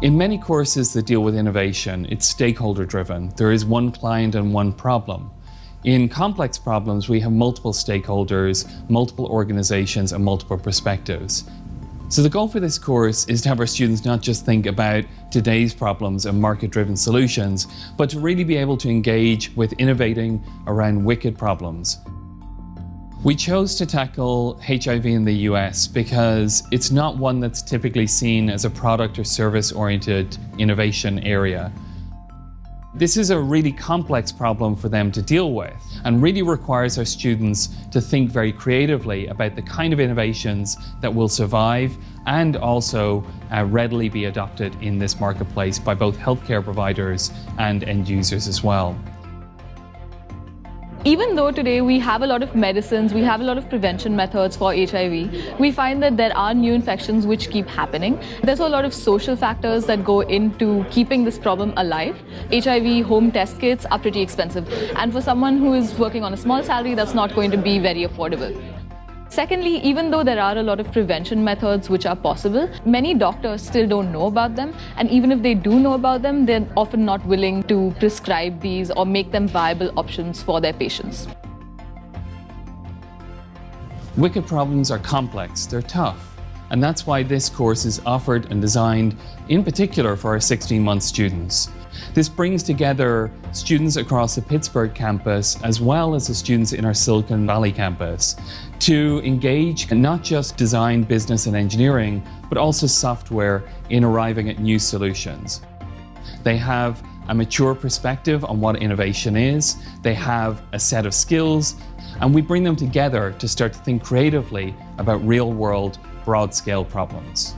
In many courses that deal with innovation, it's stakeholder-driven. There is one client and one problem. In complex problems, we have multiple stakeholders, multiple organizations, and multiple perspectives. So the goal for this course is to have our students not just think about today's problems and market-driven solutions, but to really be able to engage with innovating around wicked problems. We chose to tackle HIV in the US because it's not one that's typically seen as a product or service-oriented innovation area. This is a really complex problem for them to deal with and really requires our students to think very creatively about the kind of innovations that will survive and also readily be adopted in this marketplace by both healthcare providers and end users as well. Even though today we have a lot of medicines, we have a lot of prevention methods for HIV, we find that there are new infections which keep happening. There's a lot of social factors that go into keeping this problem alive. HIV home test kits are pretty expensive, and for someone who is working on a small salary, that's not going to be very affordable. Secondly, even though there are a lot of prevention methods which are possible, many doctors still don't know about them, and even if they do know about them, they're often not willing to prescribe these or make them viable options for their patients. Wicked problems are complex, they're tough, and that's why this course is offered and designed in particular for our 16-month students. This brings together students across the Pittsburgh campus as well as the students in our Silicon Valley campus to engage in not just design, business, and engineering, but also software in arriving at new solutions. They have a mature perspective on what innovation is, they have a set of skills, and we bring them together to start to think creatively about real-world, broad-scale problems.